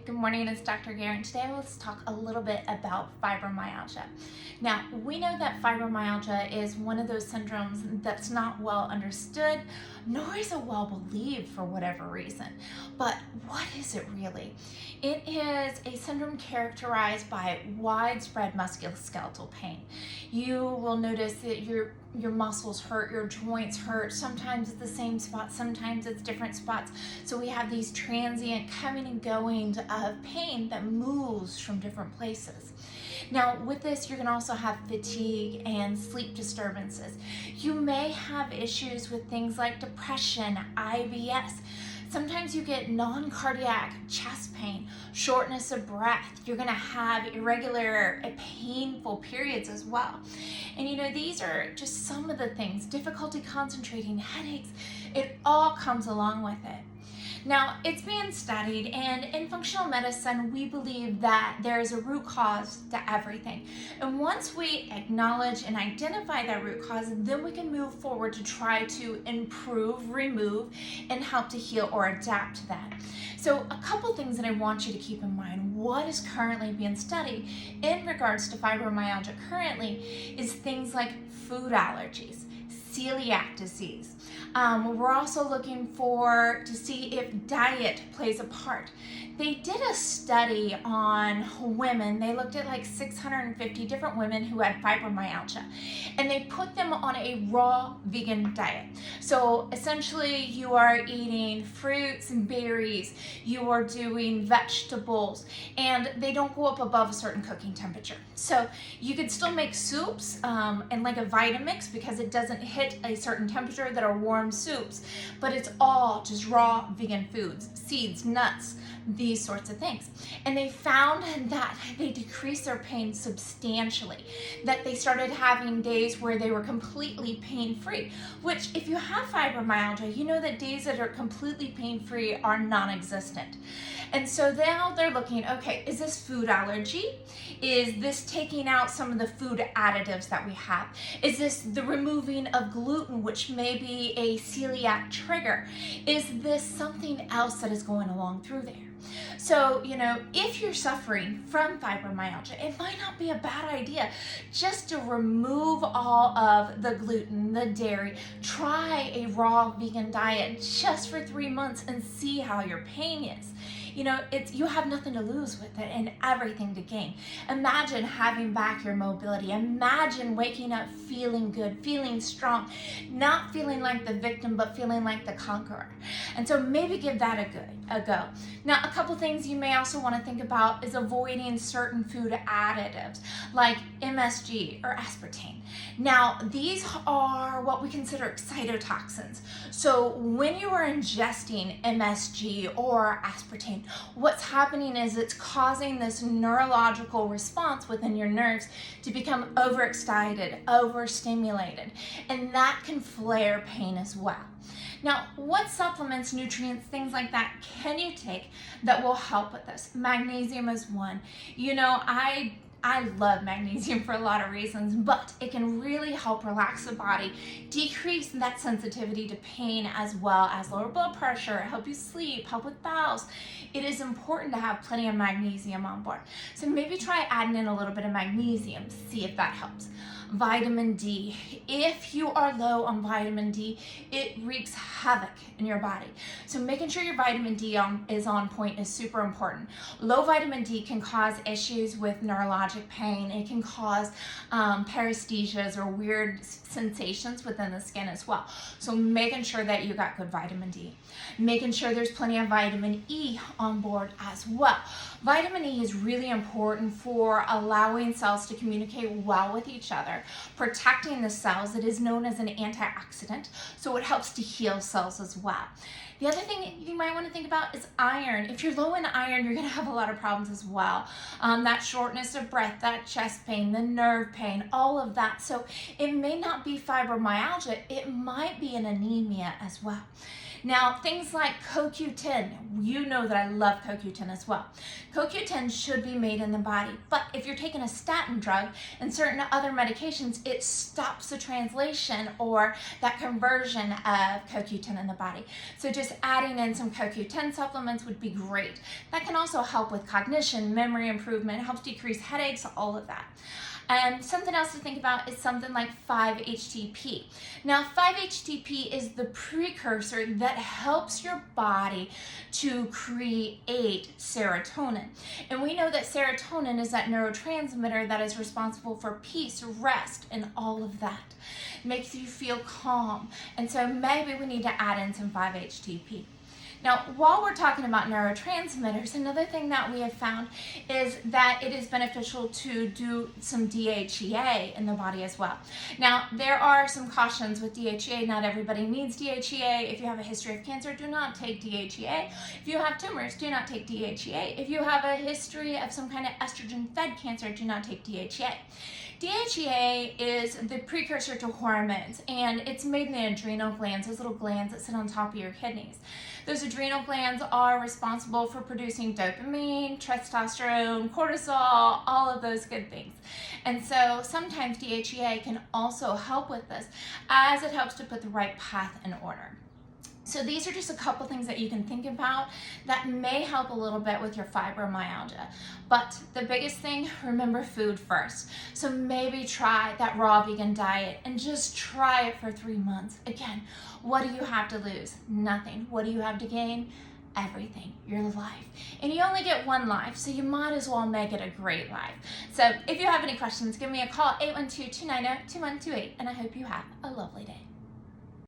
Good morning, it's Dr. Gare, and today let's talk a little bit about fibromyalgia. Now, we know that fibromyalgia is one of those syndromes that's not well understood, nor is it well believed for whatever reason. But what is it really? It is a syndrome characterized by widespread musculoskeletal pain. You will notice that your muscles hurt, your joints hurt. Sometimes it's the same spot, sometimes it's different spots. So we have these transient coming and going of pain that moves from different places. Now, with this, you're going to also have fatigue and sleep disturbances. You may have issues with things like depression, IBS. Sometimes you get non-cardiac chest pain, shortness of breath. You're going to have irregular, painful periods as well. And these are just some of the things. Difficulty concentrating, headaches, it all comes along with it. Now, it's being studied, and in functional medicine, we believe that there is a root cause to everything. And once we acknowledge and identify that root cause, then we can move forward to try to improve, remove, and help to heal or adapt to that. So a couple things that I want you to keep in mind. What is currently being studied in regards to fibromyalgia currently is things like food allergies, celiac disease. We're also looking to see if diet plays a part. They did a study on women. They looked at like 650 different women who had fibromyalgia, and they put them on a raw vegan diet. So essentially you are eating fruits and berries, you are doing vegetables, and they don't go up above a certain cooking temperature. So you could still make soups and like a Vitamix, because it doesn't hit a certain temperature that are warm soups, but it's all just raw vegan foods, seeds, nuts, these sorts of things. And they found that they decreased their pain substantially, that they started having days where they were completely pain-free, which if you have fibromyalgia, you know that days that are completely pain-free are non-existent. And so now they're looking, okay, is this food allergy? Is this taking out some of the food additives that we have? Is this the removing of gluten, which may be a celiac trigger? Is this something else that is going along through there? So, if you're suffering from fibromyalgia, it might not be a bad idea just to remove all of the gluten, the dairy, try a raw vegan diet just for 3 months and see how your pain is. You have nothing to lose with it and everything to gain. Imagine having back your mobility. Imagine waking up feeling good, feeling strong, not feeling like the victim, but feeling like the conqueror. And so maybe give that a go. Now, a couple things you may also want to think about is avoiding certain food additives like MSG or aspartame. Now, these are what we consider excitotoxins. So when you are ingesting MSG or aspartame, what's happening is it's causing this neurological response within your nerves to become overexcited, overstimulated, and that can flare pain as well. Now, what supplements, nutrients, things like that can you take that will help with this? Magnesium is one. I love magnesium for a lot of reasons, but it can really help relax the body, decrease that sensitivity to pain, as well as lower blood pressure, help you sleep, help with bowels. It is important to have plenty of magnesium on board. So maybe try adding in a little bit of magnesium, see if that helps. Vitamin D. If you are low on vitamin D, it wreaks havoc in your body. So making sure your vitamin D is on point is super important. Low vitamin D can cause issues with neurologic pain. It can cause paresthesias or weird sensations within the skin as well. So making sure that you got good vitamin D. Making sure there's plenty of vitamin E on board as well. Vitamin E is really important for allowing cells to communicate well with each other, protecting the cells. It is known as an antioxidant, so it helps to heal cells as well. The other thing you might want to think about is iron. If you're low in iron, you're going to have a lot of problems as well. That shortness of breath, that chest pain, the nerve pain, all of that. So it may not be fibromyalgia, it might be an anemia as well. Now, things like CoQ10, you know that I love CoQ10 as well. CoQ10 should be made in the body, but if you're taking a statin drug and certain other medications, it stops the translation or that conversion of CoQ10 in the body. So just adding in some CoQ10 supplements would be great. That can also help with cognition, memory improvement, helps decrease headaches, all of that. And something else to think about is something like 5-HTP. Now, 5-HTP is the precursor that helps your body to create serotonin. And we know that serotonin is that neurotransmitter that is responsible for peace, rest, and all of that. It makes you feel calm. And so maybe we need to add in some 5-HTP. Now, while we're talking about neurotransmitters, another thing that we have found is that it is beneficial to do some DHEA in the body as well. Now, there are some cautions with DHEA. Not everybody needs DHEA. If you have a history of cancer, do not take DHEA. If you have tumors, do not take DHEA. If you have a history of some kind of estrogen-fed cancer, do not take DHEA. DHEA is the precursor to hormones, and it's made in the adrenal glands, those little glands that sit on top of your kidneys. Those adrenal glands are responsible for producing dopamine, testosterone, cortisol, all of those good things. And so sometimes DHEA can also help with this, as it helps to put the right path in order. So these are just a couple things that you can think about that may help a little bit with your fibromyalgia. But the biggest thing, remember food first. So maybe try that raw vegan diet and just try it for 3 months. Again, what do you have to lose? Nothing. What do you have to gain? Everything, your life. And you only get one life, so you might as well make it a great life. So if you have any questions, give me a call, 812-290-2128, and I hope you have a lovely day.